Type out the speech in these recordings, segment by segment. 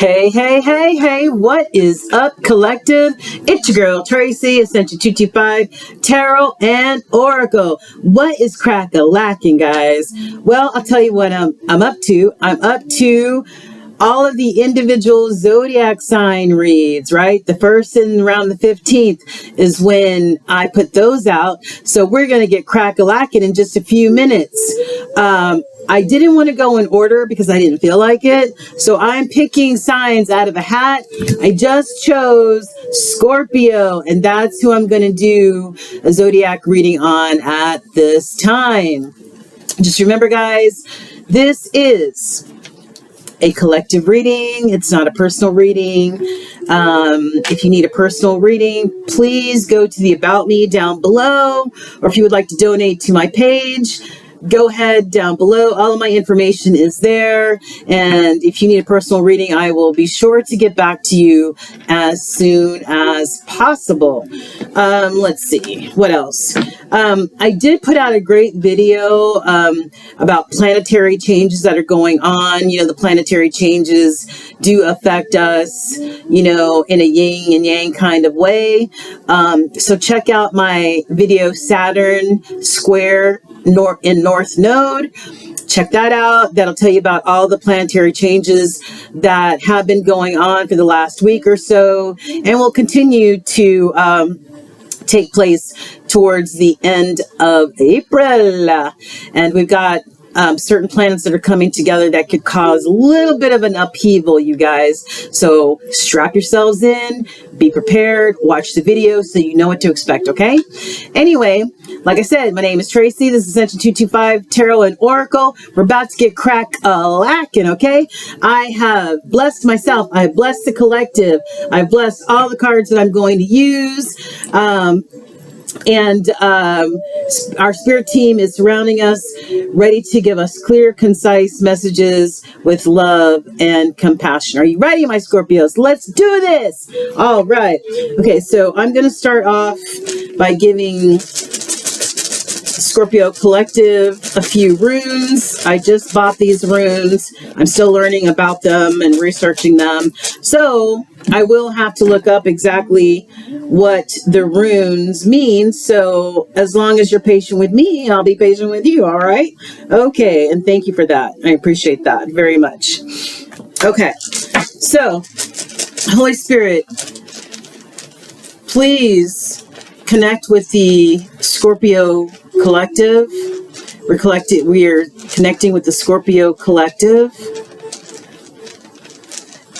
Hey, hey, hey, hey, what is up, collective? It's your girl, Tracy, Ascension 225, Tarot and Oracle. What is crack-a-lacking, guys? Well, I'll tell you what I'm up to. I'm up to all of the individual zodiac sign reads, right? The first and around the 15th is when I put those out. So we're going to get crack-a-lacking in just a few minutes. I didn't want to go in order because I didn't feel like it. So I'm picking signs out of a hat. I just chose Scorpio, and that's who I'm going to do a zodiac reading on at this time. Just remember, guys, this is a collective reading. It's not a personal reading. If you need a personal reading, please go to the About Me down below, or if you would like to donate to my page, go ahead down below. All of my information is there. And if you need a personal reading, I will be sure to get back to you as soon as possible. Let's see. What else? I did put out a great video about planetary changes that are going on. You know, the planetary changes do affect us, you know, in a yin and yang kind of way. So check out my video, Saturn Square in North Node. Check that out. That'll tell you about all the planetary changes that have been going on for the last week or so, and will continue to take place towards the end of April. And we've got certain planets that are coming together that could cause a little bit of an upheaval, you guys. So strap yourselves in, be prepared, watch the video so you know what to expect, okay? Anyway, like I said, my name is Tracy. This is Ascension 225 Tarot and Oracle. We're about to get crack-a-lacking, okay? I have blessed myself. I have blessed the collective. I've blessed all the cards that I'm going to use. And our spirit team is surrounding us, ready to give us clear, concise messages with love and compassion. Are you ready, my Scorpios? Let's do this. All right. Okay, so I'm going to start off by giving Scorpio Collective a few runes. I just bought these runes. I'm still learning about them and researching them. So I will have to look up exactly what the runes mean. So as long as you're patient with me, I'll be patient with you. All right. Okay. And thank you for that. I appreciate that very much. Okay. So Holy Spirit, please connect with the Scorpio Collective. We are connecting with the Scorpio Collective.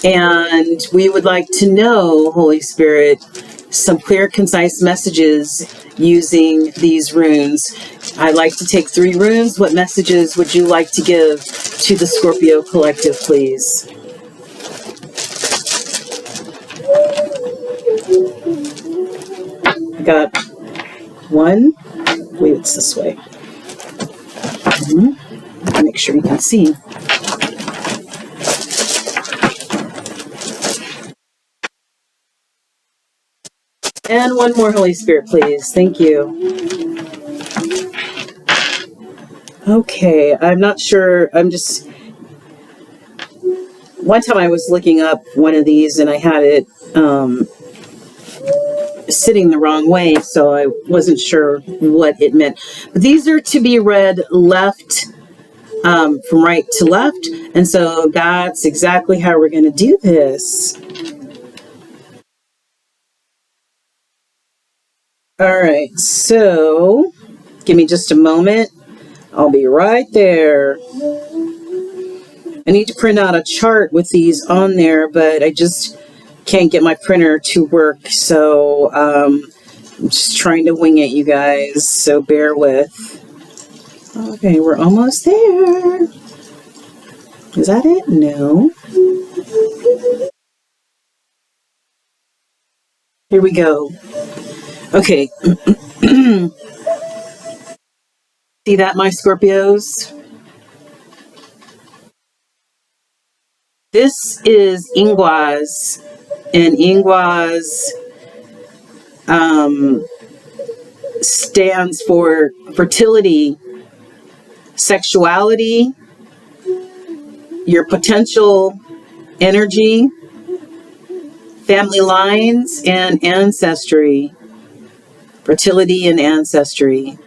And we would like to know, Holy Spirit, some clear, concise messages using these runes. I'd like to take 3 runes. What messages would you like to give to the Scorpio Collective, please? I got 1. I believe it's this way. Make sure you can see. And 1 more, Holy Spirit, please. Thank you. Okay, I'm not sure. One time I was looking up one of these and I had it sitting the wrong way, so I wasn't sure what it meant. But these are to be read left, from right to left. And so that's exactly how we're going to do this. All right, so give me just a moment. I'll be right there. I need to print out a chart with these on there, but I just can't get my printer to work. So I'm just trying to wing it, you guys. So bear with. Okay, we're almost there. Is that it? No. Here we go. Okay. See that, my Scorpios? This is Ingwaz, and Ingwaz stands for fertility, sexuality, your potential, energy, family lines, and ancestry, fertility and ancestry,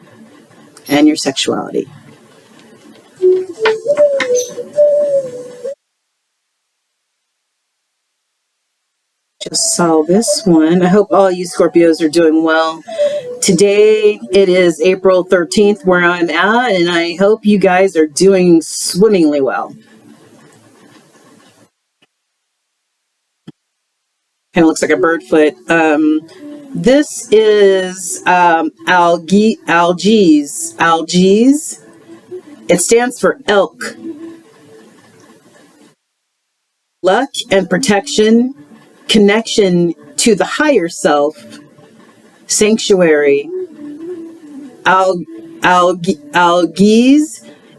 and your sexuality. Just saw this one. I hope all you Scorpios are doing well. Today it is April 13th where I'm at, and I hope you guys are doing swimmingly well. Kind of looks like a bird foot. This is algae. It stands for elk. Luck and protection, connection to the higher self, sanctuary. Algae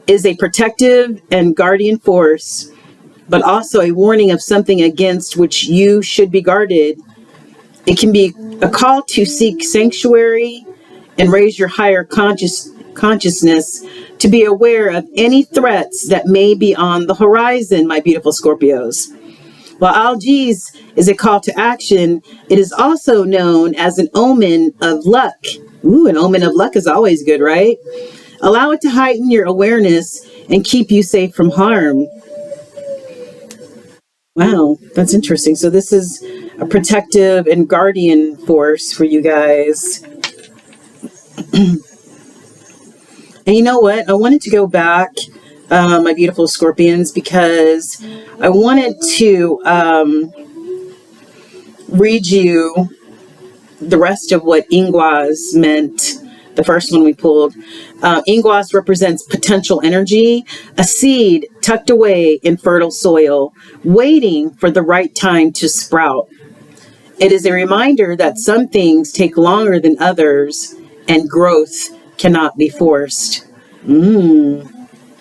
is a protective and guardian force, but also a warning of something against which you should be guarded. It can be a call to seek sanctuary and raise your higher consciousness to be aware of any threats that may be on the horizon, my beautiful Scorpios. While algae is a call to action, it is also known as an omen of luck. Ooh, an omen of luck is always good, right? Allow it to heighten your awareness and keep you safe from harm. Wow, that's interesting. So this is a protective and guardian force for you guys. And you know what? I wanted to go back, my beautiful Scorpions, because I wanted to read you the rest of what Ingwas meant, the first one we pulled. Ingwas represents potential energy, a seed tucked away in fertile soil, waiting for the right time to sprout. It is a reminder that some things take longer than others, and growth cannot be forced.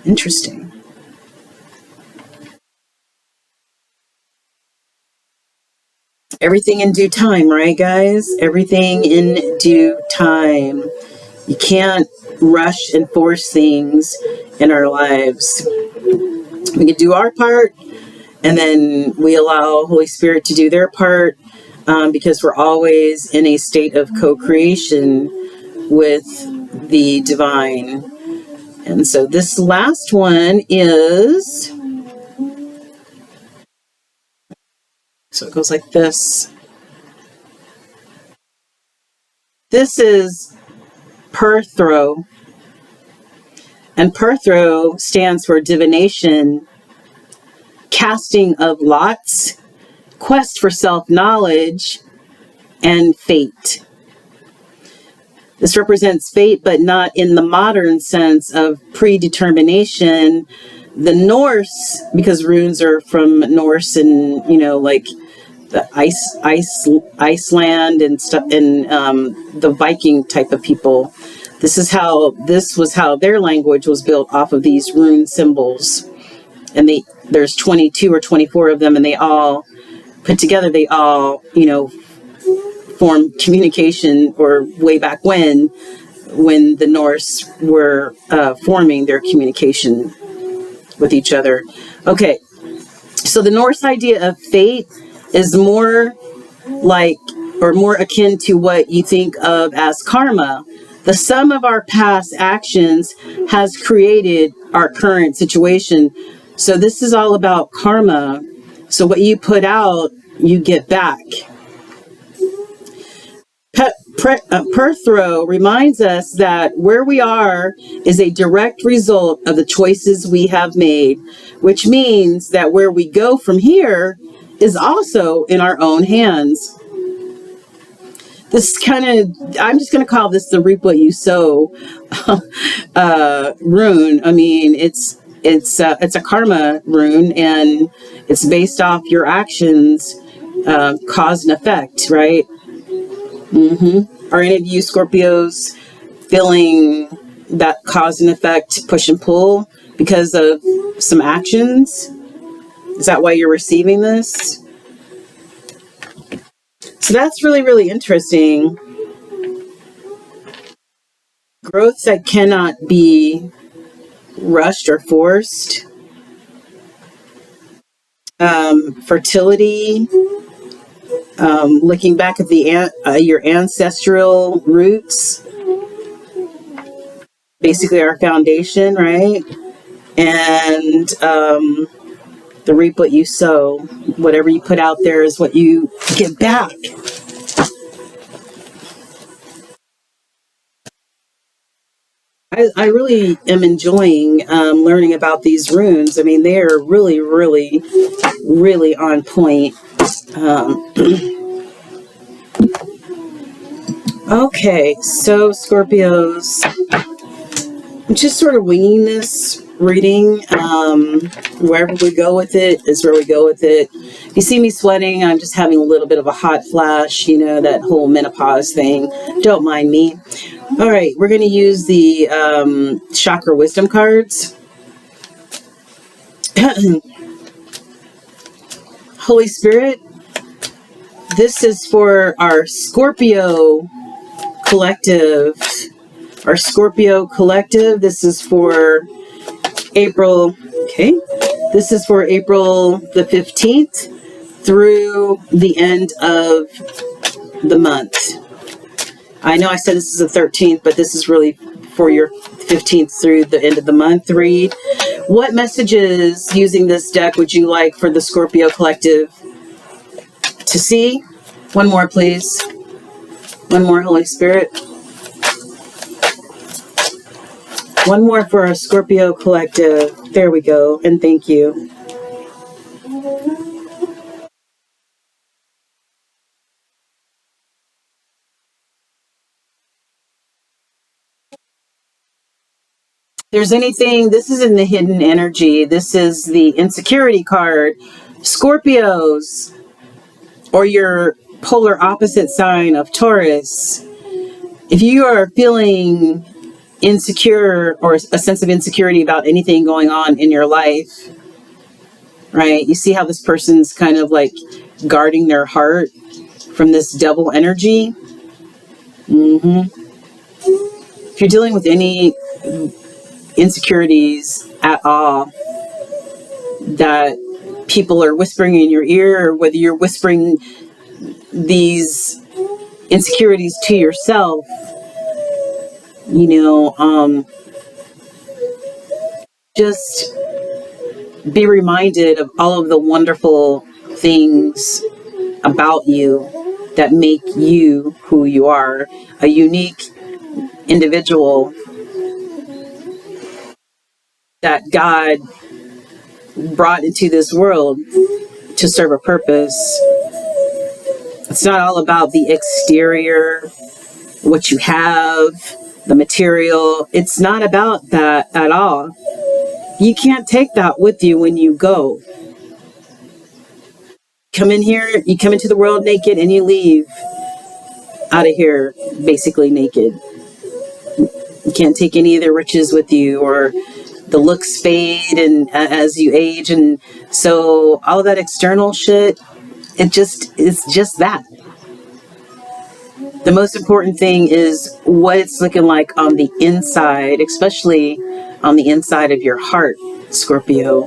Interesting. Everything in due time, right, guys? Everything in due time. You can't rush and force things in our lives. We can do our part, and then we allow Holy Spirit to do their part, because we're always in a state of co-creation with the divine. And so this last one is, so it goes like this. This is Perthro. And Perthro stands for divination, casting of lots, quest for self-knowledge, and fate. This represents fate, but not in the modern sense of predetermination. The Norse, because runes are from Norse and, like the Iceland and stuff, and the Viking type of people. This was how their language was built, off of these rune symbols. And there's 22 or 24 of them, and they all put together, they all, form communication, or way back when the Norse were forming their communication with each other. Okay, so the Norse idea of fate is more like, or more akin to what you think of as karma. The sum of our past actions has created our current situation. So this is all about karma. So what you put out, you get back. Perthro reminds us that where we are is a direct result of the choices we have made, which means that where we go from here is also in our own hands. This I'm just going to call this the reap what you sow rune. I mean, it's a karma rune, and it's based off your actions, cause and effect, right? Are any of you Scorpios feeling that cause and effect push and pull because of some actions? Is that why you're receiving this? So that's really, really interesting. Growth that cannot be rushed or forced. fertility, looking back at your ancestral roots, basically our foundation, right? And the reap what you sow. Whatever you put out there is what you get back. I really am enjoying learning about these runes. I mean, they are really, really, really on point. Okay, so Scorpios, I'm just sort of winging this reading. Wherever we go with it is where we go with it. If you see me sweating, I'm just having a little bit of a hot flash, you know, that whole menopause thing. Don't mind me. All right, we're going to use the chakra wisdom cards. Holy Spirit, this is for our Scorpio collective. Our Scorpio collective, this is for April, okay, this is for April the 15th through the end of the month. I know I said this is the 13th, but this is really for your 15th through the end of the month read. What messages using this deck would you like for the Scorpio collective to see? One more, please. One more, Holy Spirit. One more for our Scorpio collective. There we go. And thank you. There's anything, this is in the hidden energy. This is the insecurity card. Scorpios, or your polar opposite sign of Taurus, if you are feeling insecure or a sense of insecurity about anything going on in your life, right? You see how this person's kind of like guarding their heart from this double energy. If you're dealing with any insecurities at all that people are whispering in your ear, or whether you're whispering these insecurities to yourself, you know, just be reminded of all of the wonderful things about you that make you who you are, a unique individual that God brought into this world to serve a purpose. It's not all about the exterior, what you have, the material. It's not about that at all. You can't take that with you when you go. Come in here, you come into the world naked, and you leave out of here basically naked. You can't take any of the riches with you, or the looks fade and as you age, and so all of that external shit, it's just that. The most important thing is what it's looking like on the inside, especially on the inside of your heart, Scorpio.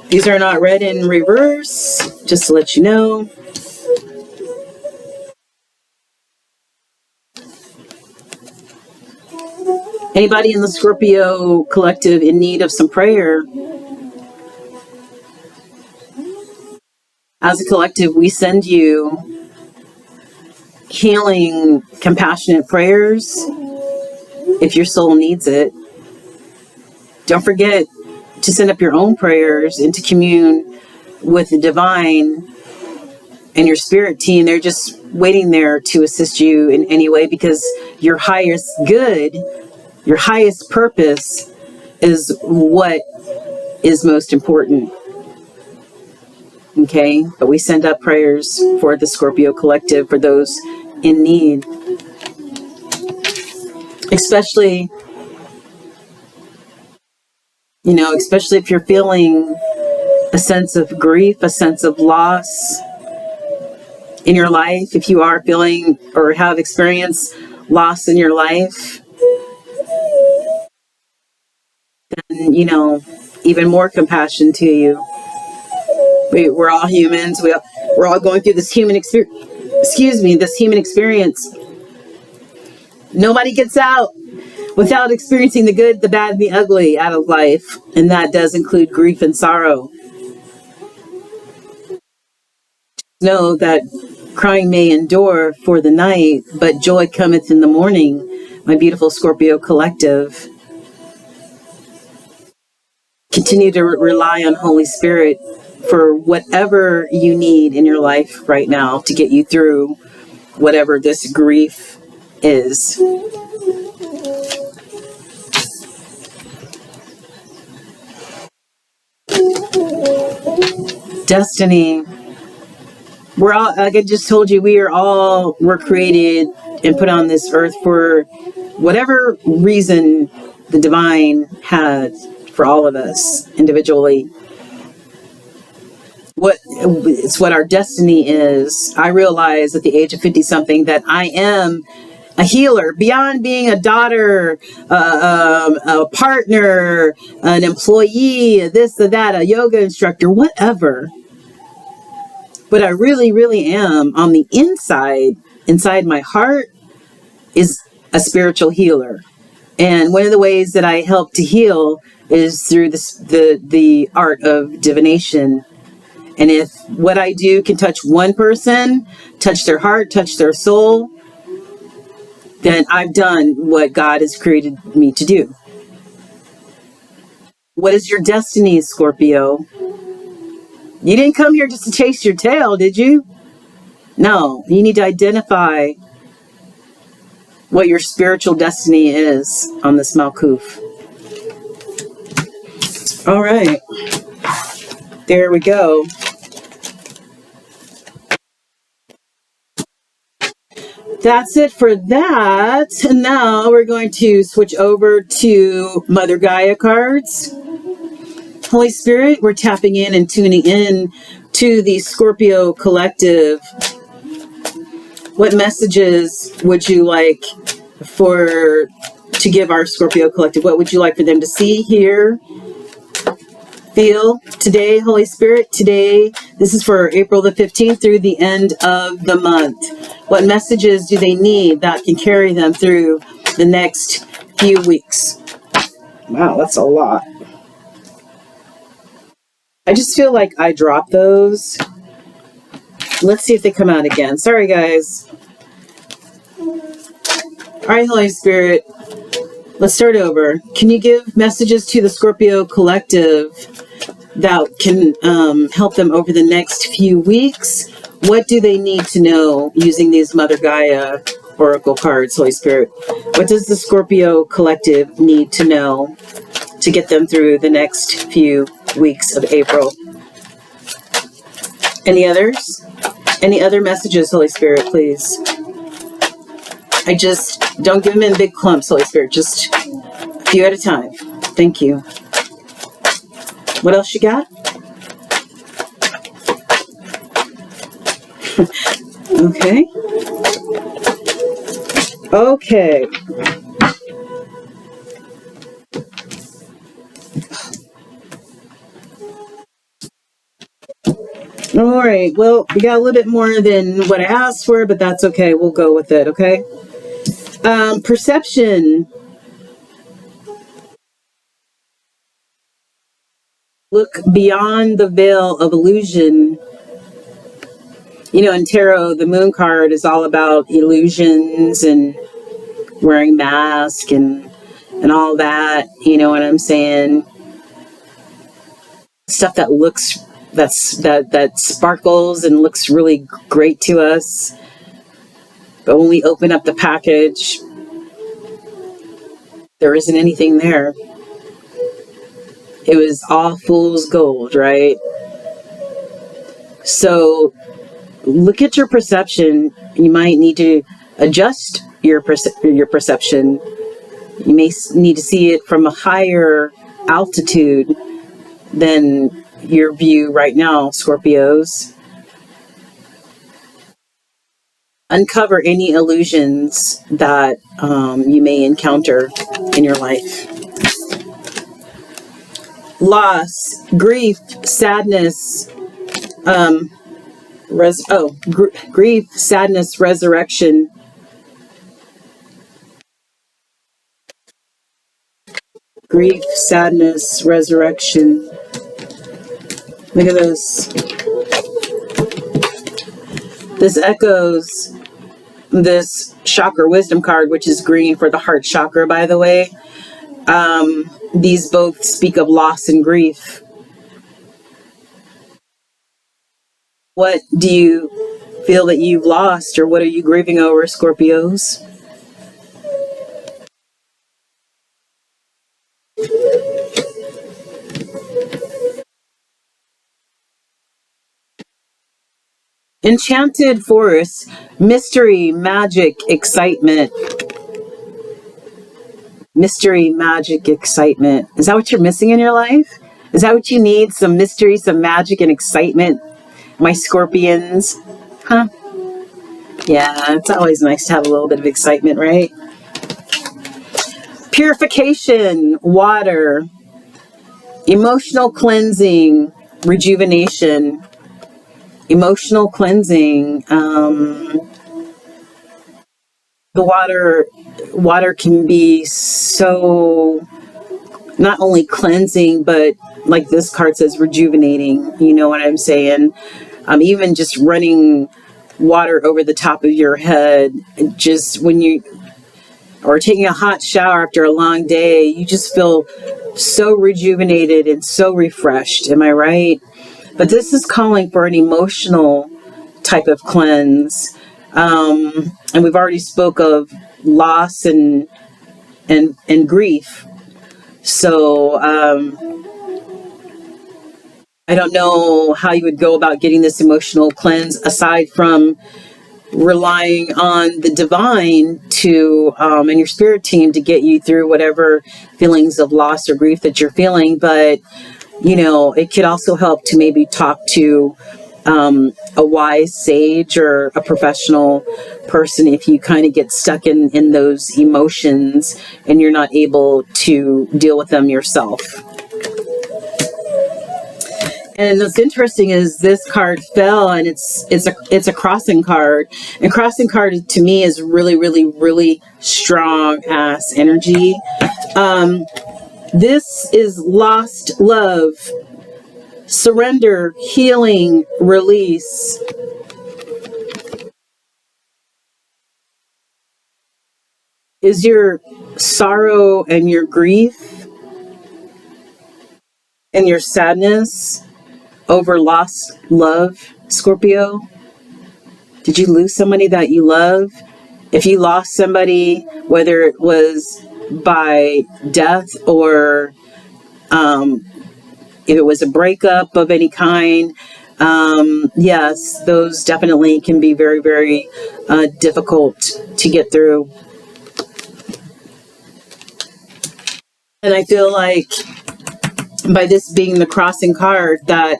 These are not read in reverse, just to let you know. Anybody in the Scorpio collective in need of some prayer? As a collective, we send you healing, compassionate prayers if your soul needs it. Don't forget to send up your own prayers and to commune with the divine and your spirit team. They're just waiting there to assist you in any way, because your highest good, your highest purpose is what is most important. Okay, but we send up prayers for the Scorpio collective, for those in need. Especially, you know, especially if you're feeling a sense of grief, a sense of loss in your life, if you are feeling or have experienced loss in your life, then, even more compassion to you. We're all humans. We're all going through this human experience. Excuse me, this human experience. Nobody gets out without experiencing the good, the bad, and the ugly out of life. And that does include grief and sorrow. Know that crying may endure for the night, but joy cometh in the morning, my beautiful Scorpio collective. Continue to rely on Holy Spirit for whatever you need in your life right now to get you through whatever this grief is. Destiny. We're all, like I just told you, we're created and put on this earth for whatever reason the divine had for all of us individually. It's what our destiny is. I realize at the age of 50 something that I am a healer beyond being a daughter, a partner, an employee, this or that, a yoga instructor, whatever. But I really, really am on the inside my heart, is a spiritual healer. And one of the ways that I help to heal is through the art of divination. And if what I do can touch one person, touch their heart, touch their soul, then I've done what God has created me to do. What is your destiny, Scorpio? You didn't come here just to chase your tail, did you? No, you need to identify what your spiritual destiny is on this Malkuth. All right. There we go. That's it for that. Now we're going to switch over to Mother Gaia cards. Holy Spirit, we're tapping in and tuning in to the Scorpio collective. What messages would you like to give our Scorpio collective? What would you like for them to see, hear, feel today, Holy Spirit? Today, this is for April the 15th through the end of the month. What messages do they need that can carry them through the next few weeks? Wow, that's a lot. I just feel like I dropped those. Let's see if they come out again. Sorry, guys. All right, Holy Spirit, let's start over. Can you give messages to the Scorpio collective that can help them over the next few weeks? What do they need to know using these Mother Gaia Oracle cards, Holy Spirit? What does the Scorpio collective need to know to get them through the next few weeks of April? Any others? Any other messages, Holy Spirit, please? I just don't give them in big clumps, Holy Spirit. Just a few at a time. Thank you. What else you got? Okay. Okay. All right. Well, we got a little bit more than what I asked for, but that's okay. We'll go with it, okay? Perception. Look beyond the veil of illusion. You know, in tarot, the moon card is all about illusions and wearing masks and all that. You know what I'm saying? Stuff that looks, that sparkles and looks really great to us. But when we open up the package, there isn't anything there. It was all fool's gold, right? So look at your perception. You might need to adjust your perception. You may need to see it from a higher altitude than your view right now, Scorpios. Uncover any illusions that you may encounter in your life. loss, grief, sadness, grief, sadness, resurrection. Grief, sadness, resurrection. Look at this. This echoes this chakra wisdom card, which is green for the heart chakra, by the way. These both speak of loss and grief. What do you feel that you've lost, or what are you grieving over, Scorpios? Enchanted forest, mystery, magic, excitement. Mystery, magic, excitement. Is that what you're missing in your life? Is that what you need? Some mystery, some magic, and excitement, my Scorpions? Huh? Yeah, it's always nice to have a little bit of excitement, right? Purification, water, emotional cleansing, rejuvenation. Emotional cleansing. The water can be so not only cleansing, but like this card says, rejuvenating. You know what I'm saying? Even just running water over the top of your head, just when you or taking a hot shower after a long day, you just feel so rejuvenated and so refreshed. Am I right? But this is calling for an emotional type of cleanse. And we've already spoke of loss and grief. So I don't know how you would go about getting this emotional cleanse aside from relying on the divine to and your spirit team to get you through whatever feelings of loss or grief that you're feeling. But you know, it could also help to maybe talk to a wise sage or a professional person if you kind of get stuck in those emotions and you're not able to deal with them yourself. And what's interesting is this card fell, and it's a crossing card. And crossing card to me is really, really, really strong ass energy. This is lost love, surrender, healing, release. Is your sorrow and your grief and your sadness over lost love, Scorpio? Did you lose somebody that you love? If you lost somebody, whether it was by death or if it was a breakup of any kind, yes, those definitely can be very, very difficult to get through. And I feel like by this being the crossing card, that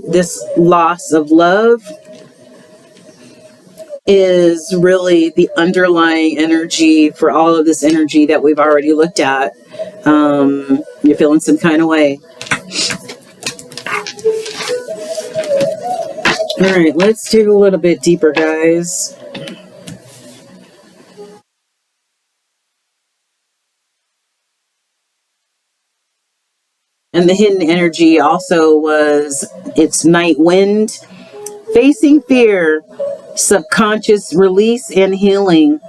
this loss of love is really the underlying energy for all of this energy that we've already looked at. You're feeling some kind of way. All right, let's dig a little bit deeper, guys. And the hidden energy also was, it's night wind, facing fear, subconscious release, and healing.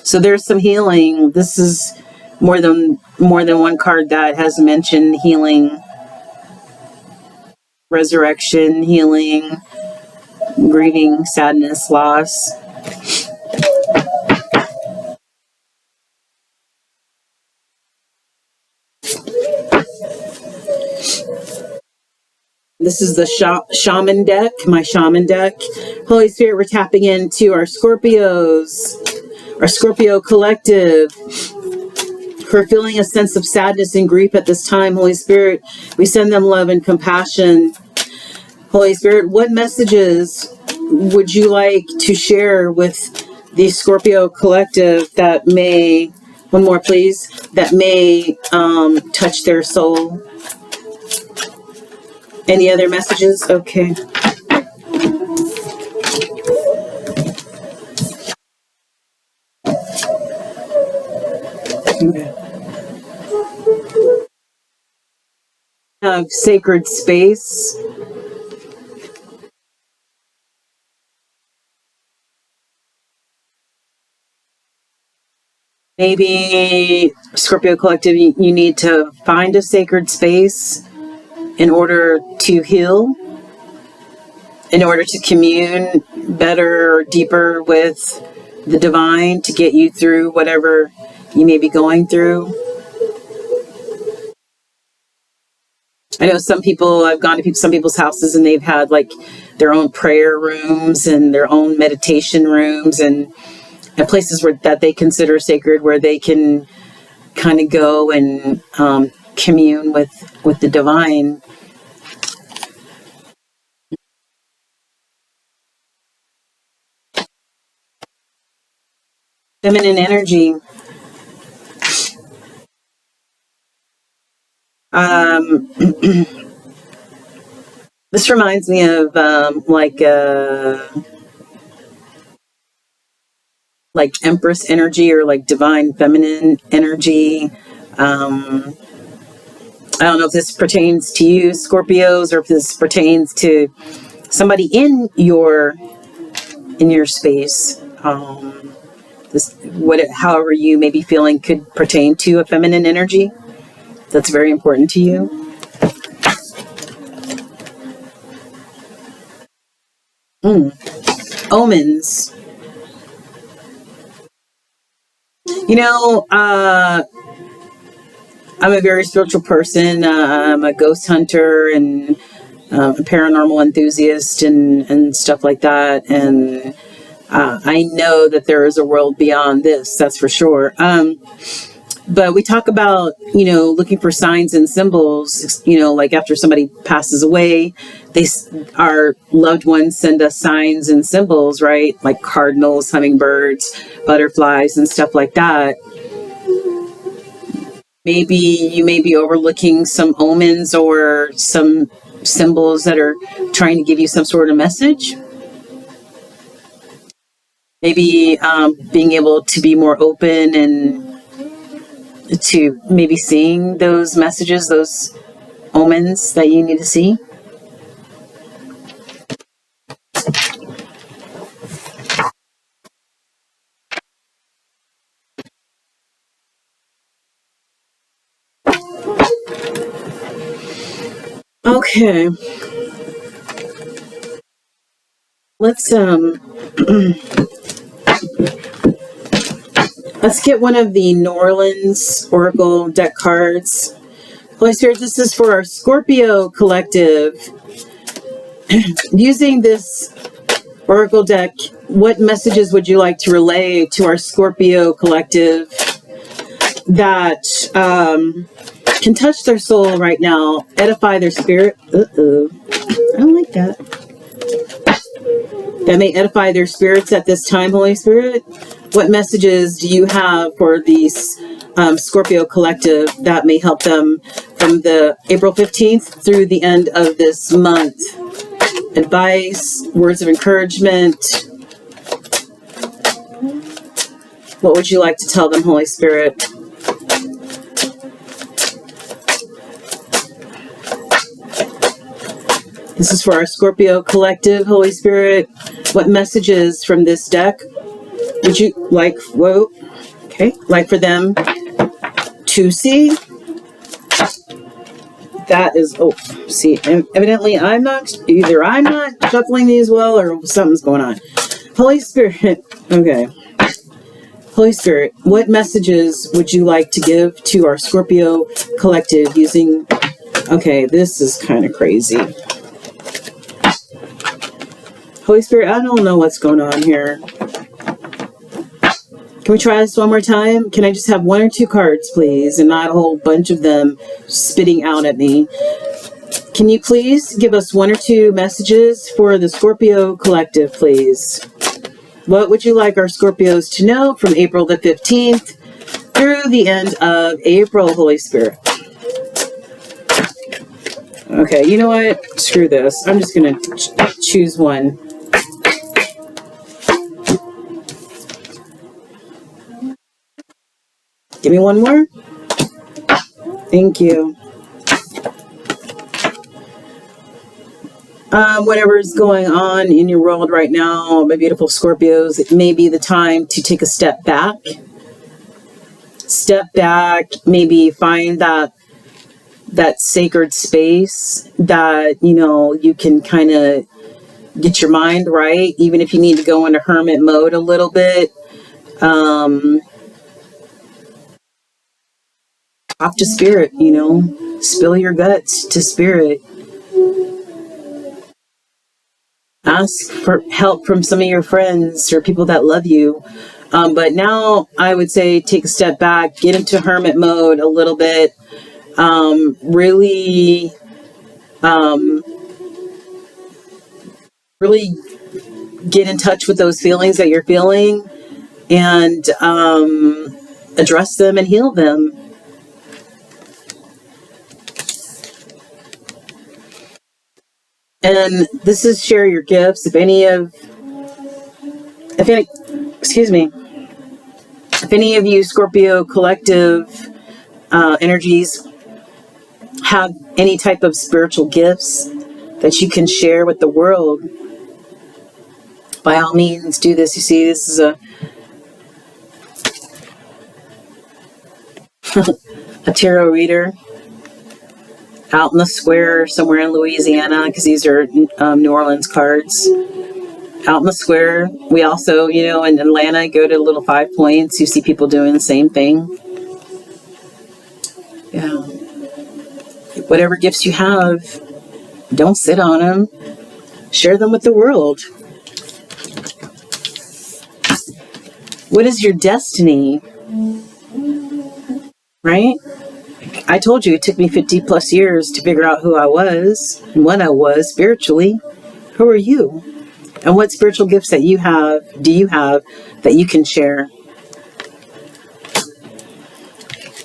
So there's some healing. This is more than one card that has mentioned healing, resurrection, healing, grieving, sadness, loss. This is the shaman deck, my shaman deck. Holy Spirit, we're tapping into our Scorpios, our Scorpio collective. For feeling a sense of sadness and grief at this time, Holy Spirit, we send them love and compassion. Holy Spirit, what messages would you like to share with the Scorpio collective that may, one more please, that may touch their soul? Any other messages? Okay. Sacred space. Maybe Scorpio Collective, you need to find a sacred space in order to heal, in order to commune better or deeper with the divine to get you through whatever you may be going through. I know some people, I've gone to some people's houses and they've had like their own prayer rooms and their own meditation rooms and places that they consider sacred, where they can kind of go and commune with the divine. Feminine energy. This reminds me of like Empress energy, or like divine feminine energy. I don't know if this pertains to you, Scorpios, or if this pertains to somebody in your space. However you may be feeling could pertain to a feminine energy that's very important to you. Omens. You know, I'm a very spiritual person. I'm a ghost hunter and a paranormal enthusiast and stuff like that. And I know that there is a world beyond this, that's for sure. But we talk about, looking for signs and symbols, like after somebody passes away, our loved ones send us signs and symbols, right? Like cardinals, hummingbirds, butterflies, and stuff like that. Maybe you may be overlooking some omens or some symbols that are trying to give you some sort of message. Maybe being able to be more open and to maybe seeing those messages, those omens that you need to see. Okay. Let's let's get one of the New Orleans Oracle deck cards. Holy Spirit, this is for our Scorpio collective. Using this Oracle deck, what messages would you like to relay to our Scorpio collective that can touch their soul right now, edify their spirit? I don't like that. That may edify their spirits at this time, Holy Spirit. What messages do you have for these Scorpio collective that may help them from the April 15th through the end of this month? Advice, words of encouragement. What would you like to tell them, Holy Spirit? This is for our Scorpio collective, Holy Spirit. What messages from this deck would you like, like for them to see? That is, evidently I'm not shuffling these well, or something's going on. Holy Spirit, okay. Holy Spirit, what messages would you like to give to our Scorpio collective using, this is kind of crazy. Holy Spirit, I don't know what's going on here. Can we try this one more time? Can I just have one or two cards, please, and not a whole bunch of them spitting out at me? Can you please give us one or two messages for the Scorpio collective, please? What would you like our Scorpios to know from April the 15th through the end of April, Holy Spirit? Okay, you know what? Screw this. I'm just going to choose one. Give me one more. Thank you. Whatever is going on in your world right now, my beautiful Scorpios, it may be the time to take a step back. Step back, maybe find that sacred space that, you know, you can kind of get your mind right, even if you need to go into hermit mode a little bit. Talk to spirit, you know, spill your guts to spirit. Ask for help from some of your friends or people that love you. But now I would say take a step back, get into hermit mode a little bit. Really get in touch with those feelings that you're feeling and address them and heal them. And this is share your gifts. If any of you Scorpio collective energies have any type of spiritual gifts that you can share with the world, by all means do this. You see, this is a tarot reader out in the square somewhere in Louisiana, because these are New Orleans cards. Out in the square. We also, you know, in Atlanta, go to Little 5 Points. You see people doing the same thing. Yeah. Whatever gifts you have, don't sit on them. Share them with the world. What is your destiny? Right? I told you it took me 50 plus years to figure out who I was and what I was spiritually. Who are you? And what spiritual gifts do you have that you can share?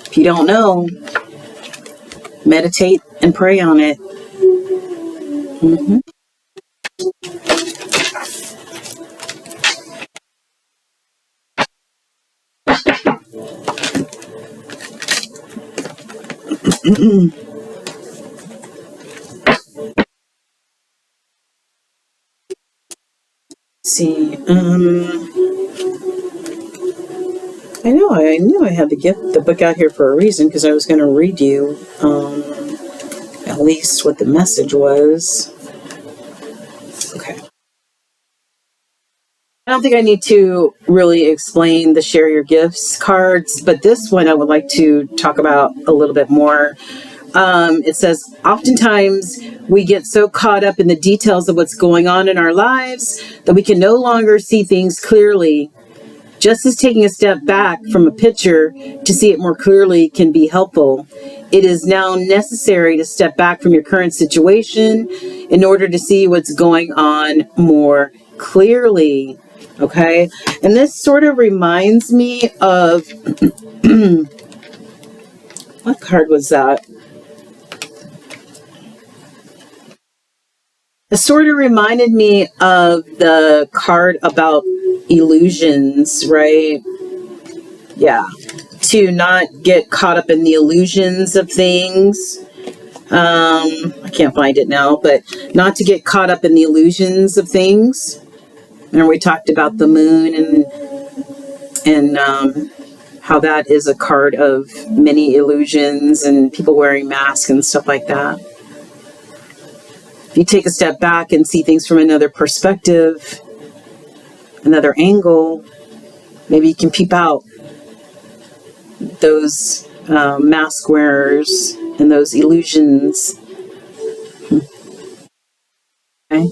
If you don't know, meditate and pray on it. Mm-hmm. See, I knew I had the book out here for a reason, because I was going to read you at least what the message was. Okay. I don't think I need to really explain the share your gifts cards, but this one I would like to talk about a little bit more. It says, oftentimes we get so caught up in the details of what's going on in our lives that we can no longer see things clearly. Just as taking a step back from a picture to see it more clearly can be helpful, it is now necessary to step back from your current situation in order to see what's going on more clearly. Okay? And this sort of reminds me of what card was that? It sort of reminded me of the card about illusions, right? Yeah. To not get caught up in the illusions of things. I can't find it now, but not to get caught up in the illusions of things. And we talked about the moon and how that is a card of many illusions and people wearing masks and stuff like that. If you take a step back and see things from another perspective, another angle, maybe you can peep out those mask wearers and those illusions. Okay.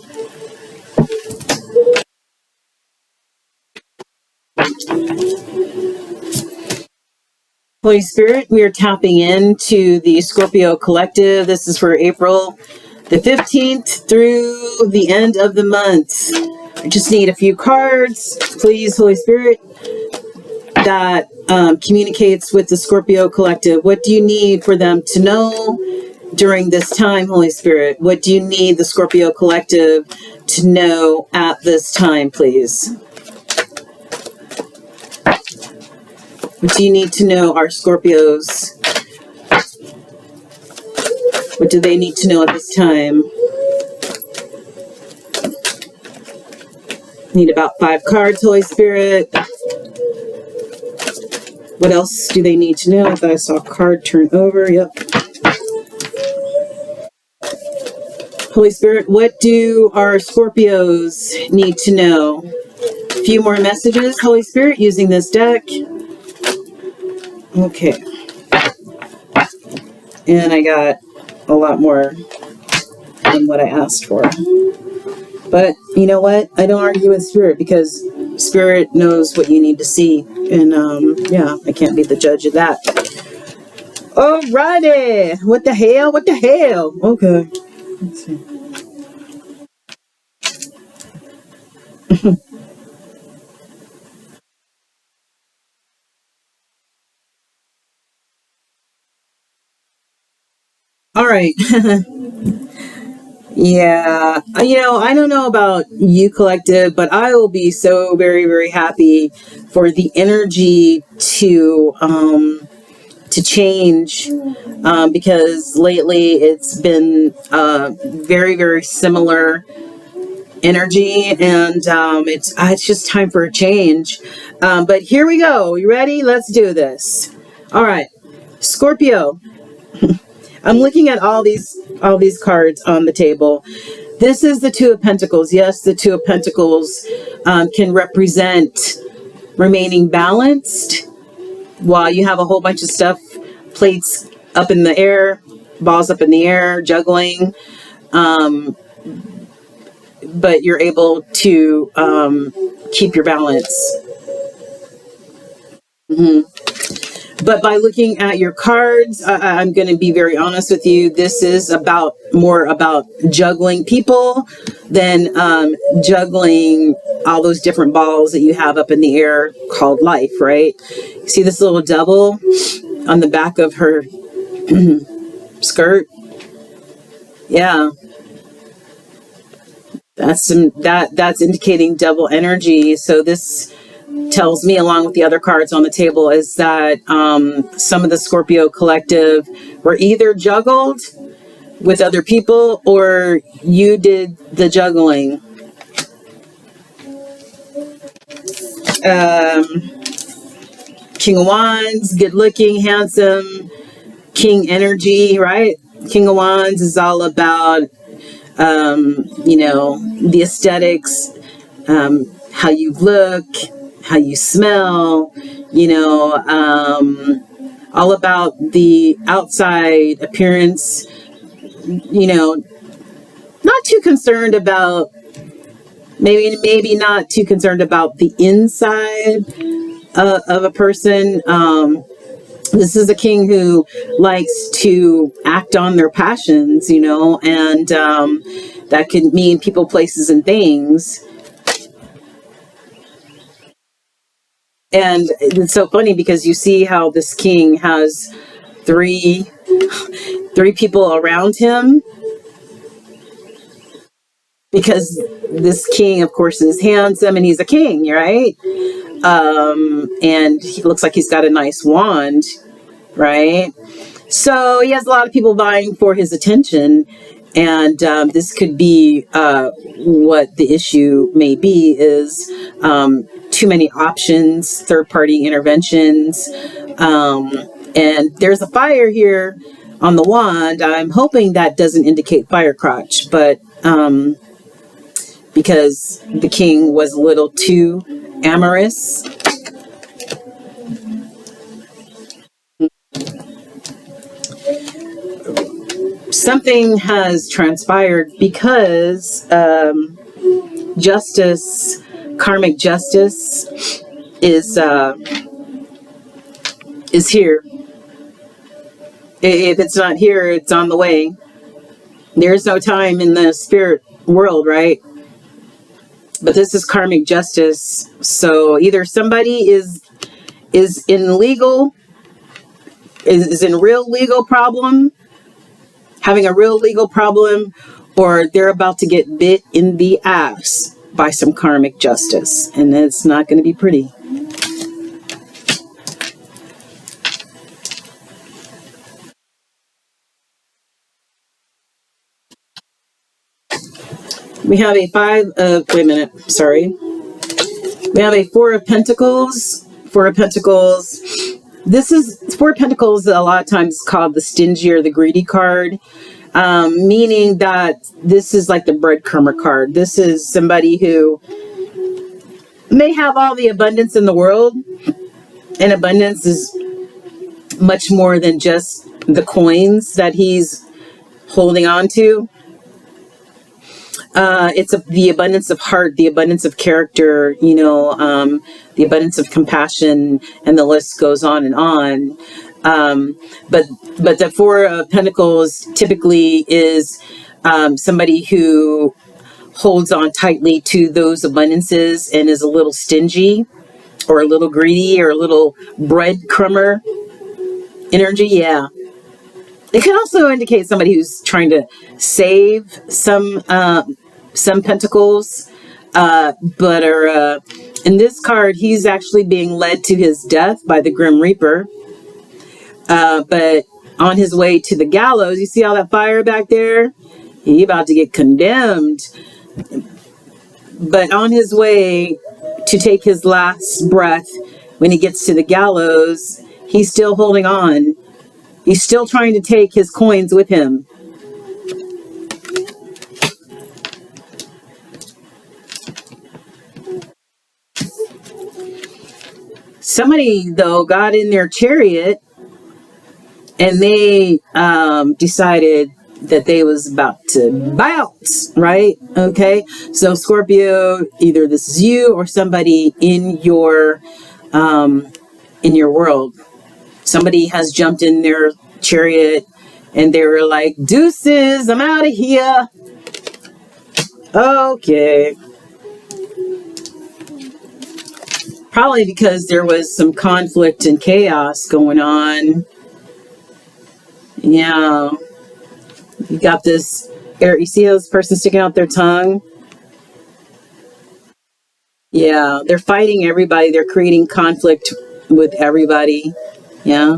Holy Spirit, we are tapping into the Scorpio collective. This is for April the 15th through the end of the month. I just need a few cards, please, Holy Spirit, that communicates with the Scorpio collective. What do you need for them to know during this time, Holy Spirit? What do you need the Scorpio Collective to know at this time, please? What do you need to know, our Scorpios? What do they need to know at this time? Need about 5 cards, Holy Spirit. What else do they need to know? I thought I saw a card turn over. Yep. Holy Spirit, what do our Scorpios need to know? A few more messages, Holy Spirit, using this deck. Okay. And I got a lot more than what I asked for. But you know what? I don't argue with Spirit because Spirit knows what you need to see. And yeah, I can't be the judge of that. Alrighty. What the hell? What the hell? Okay. Let's see. All right. Yeah, I don't know about you, Collective, but I will be so very, very happy for the energy to change, because lately it's been very, very similar energy, and it's just time for a change. But here we go. You ready? Let's do this. All right, Scorpio. I'm looking at all these cards on the table. This is the Two of Pentacles. Yes, the Two of Pentacles can represent remaining balanced while you have a whole bunch of stuff, plates up in the air, balls up in the air, juggling. But you're able to keep your balance. Mm-hmm. But by looking at your cards, I'm going to be very honest with you. This is more about juggling people than juggling all those different balls that you have up in the air called life, right? See this little devil on the back of her skirt? Yeah. That's indicating devil energy. So this tells me, along with the other cards on the table, is that some of the Scorpio Collective were either juggled with other people or you did the juggling. King of Wands, good looking, handsome, King energy, right? King of Wands is all about, the aesthetics, how you look, how you smell, all about the outside appearance, not too concerned about, maybe not too concerned about the inside of a person. This is a king who likes to act on their passions, and that could mean people, places, and things. And it's so funny because you see how this king has three people around him, because this king, of course, is handsome and he's a king, right? And he looks like he's got a nice wand, right? So he has a lot of people vying for his attention, and this could be what the issue may be, is too many options, third-party interventions, and there's a fire here on the wand. I'm hoping that doesn't indicate fire crotch, but because the king was a little too amorous. Something has transpired because justice, karmic justice, is here. If it's not here, it's on the way. There's no time in the spirit world, right? But this is karmic justice. So either somebody is in real legal problem, having a real legal problem, or they're about to get bit in the ass by some karmic justice, and it's not going to be pretty. We have a we have a Four of Pentacles. Four of Pentacles. This is Four of Pentacles. A lot of times called the stingy or the greedy card, meaning that this is like the breadcrumber card. This is somebody who may have all the abundance in the world, and abundance is much more than just the coins that he's holding on to. It's the abundance of heart, the abundance of character, the abundance of compassion, and the list goes on and on. But the Four of Pentacles typically is somebody who holds on tightly to those abundances and is a little stingy or a little greedy or a little breadcrumber energy. Yeah. It can also indicate somebody who's trying to save some pentacles, but are in this card, he's actually being led to his death by the Grim Reaper. But on his way to the gallows, you see all that fire back there? He about to get condemned. But on his way to take his last breath, when he gets to the gallows, he's still holding on. He's still trying to take his coins with him. Somebody, though, got in their chariot and they decided that they was about to bounce, right? Okay, so Scorpio, either this is you or somebody in your world. Somebody has jumped in their chariot and they were like, deuces, I'm out of here. Okay. Probably because there was some conflict and chaos going on. Yeah. You got this air. You see this person sticking out their tongue? Yeah. They're fighting everybody. They're creating conflict with everybody. Yeah.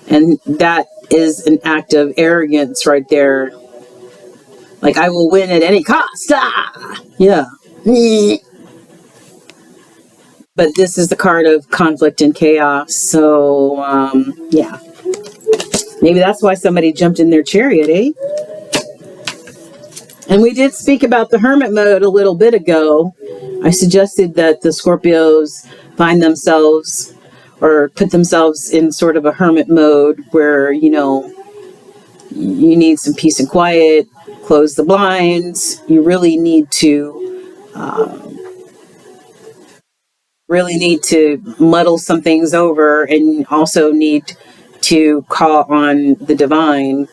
And that is an act of arrogance right there. Like, I will win at any cost. Ah! Yeah. But this is the card of conflict and chaos. So, yeah. Maybe that's why somebody jumped in their chariot, eh? And we did speak about the hermit mode a little bit ago. I suggested that the Scorpios find themselves or put themselves in sort of a hermit mode where, you need some peace and quiet, close the blinds. You really need to muddle some things over, and also need to call on the divine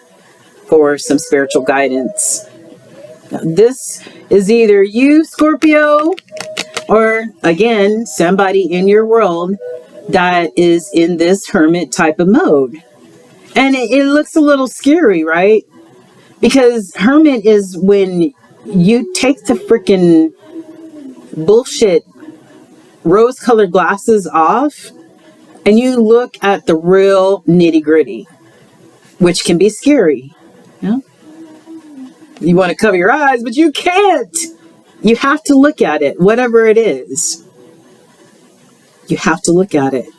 for some spiritual guidance. Now, this is either you, Scorpio, or again, somebody in your world that is in this hermit type of mode. And it looks a little scary, right? Because hermit is when you take the freaking bullshit rose-colored glasses off and you look at the real nitty-gritty, which can be scary. Yeah? You want to cover your eyes, but you can't. You have to look at it, whatever it is. You have to look at it.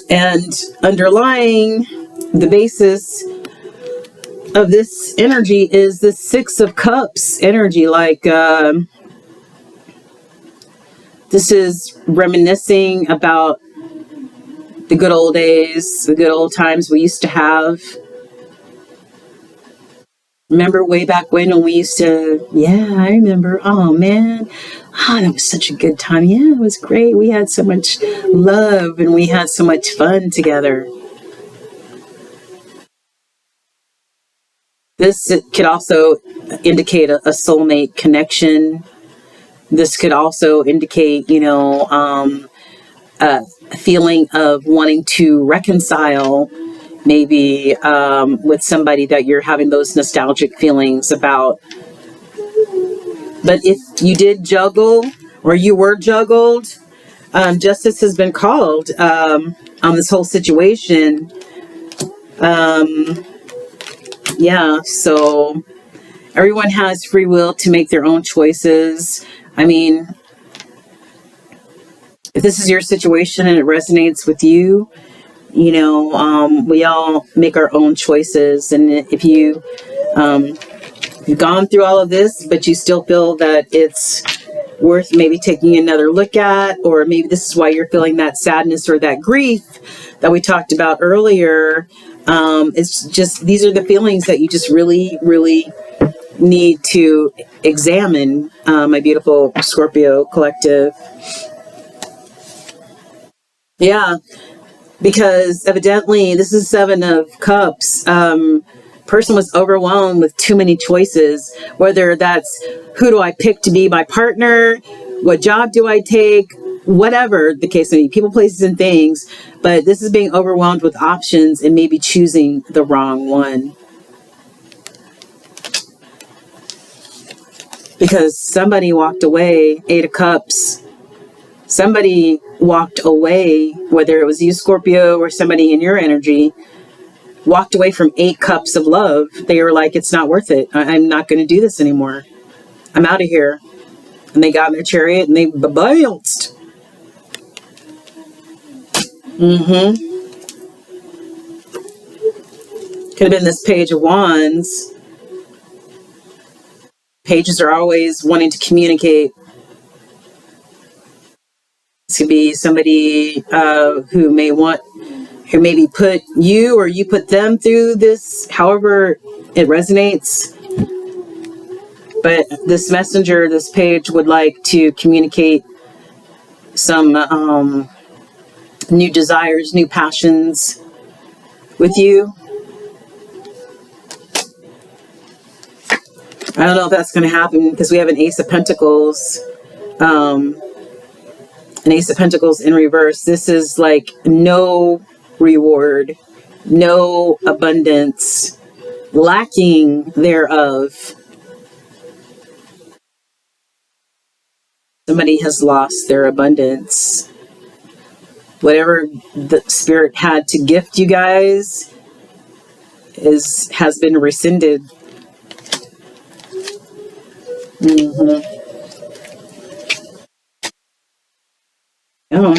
And underlying the basis of this energy is the Six of Cups energy. Like, this is reminiscing about the good old days, the good old times we used to have. Remember way back when we used to, yeah, I remember. Oh, man. That was such a good time. Yeah, it was great. We had so much love and we had so much fun together. This could also indicate a soulmate connection. This could also indicate, a feeling of wanting to reconcile maybe with somebody that you're having those nostalgic feelings about. But if you did juggle or you were juggled, justice has been called on this whole situation. Yeah, so everyone has free will to make their own choices. I mean, if this is your situation and it resonates with you, you know, we all make our own choices. And if you've gone through all of this, but you still feel that it's worth maybe taking another look at, or maybe this is why you're feeling that sadness or that grief that we talked about earlier, it's just, these are the feelings that you just really, really need to examine, my beautiful Scorpio collective. Yeah, because evidently this is Seven of Cups. Person was overwhelmed with too many choices, whether that's who do I pick to be my partner, what job do I take, whatever the case may be, people, places, and things. But this is being overwhelmed with options and maybe choosing the wrong one. Because somebody walked away, Eight of Cups. Somebody walked away, whether it was you, Scorpio, or somebody in your energy, walked away from 8 cups of love. They were like, it's not worth it. I'm not going to do this anymore. I'm out of here. And they got in their chariot and they bounced. Could have been this Page of Wands. Pages are always wanting to communicate. This could be somebody who maybe put you or you put them through this, however it resonates. But this messenger, this page would like to communicate some new desires, new passions with you. I don't know if that's going to happen because we have an Ace of Pentacles. An Ace of Pentacles in reverse. This is like no reward, no abundance, lacking thereof. Somebody has lost their abundance. Whatever the spirit had to gift you guys has been rescinded. Oh.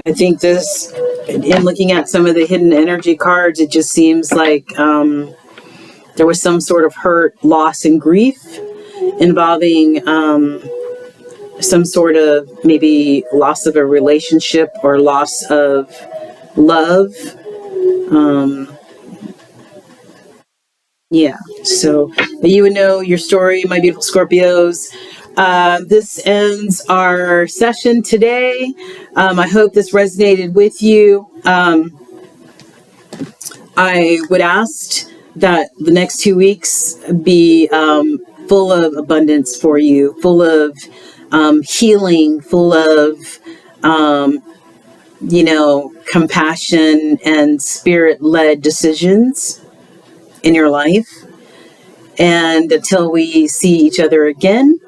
I think this, in looking at some of the hidden energy cards, it just seems like there was some sort of hurt, loss, and grief involving some sort of maybe loss of a relationship or loss of love. Yeah, so you would know your story, my beautiful Scorpios. This ends our session today. I hope this resonated with you. I would ask that the next 2 weeks be full of abundance for you, full of healing, full of, compassion and spirit-led decisions in your life. And until we see each other again,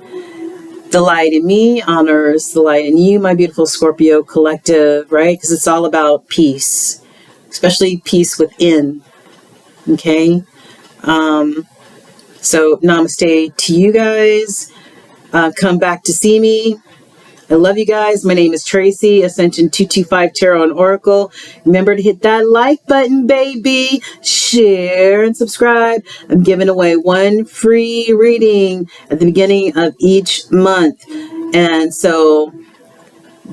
the light in me honors the light in you, my beautiful Scorpio collective, right? Because it's all about peace, especially peace within. Okay? So namaste to you guys. Come back to see me. I love you guys. My name is Tracy, Ascension 225 Tarot and Oracle. Remember to hit that like button, baby. Share and subscribe. I'm giving away 1 free reading at the beginning of each month. And so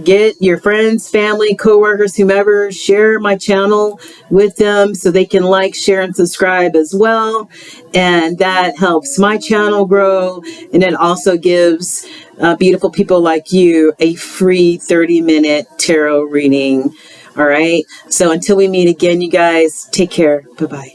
get your friends, family, coworkers, whomever, share my channel with them so they can like, share, and subscribe as well. And that helps my channel grow. And it also gives beautiful people like you a free 30-minute tarot reading. All right. So until we meet again, you guys, take care. Bye-bye.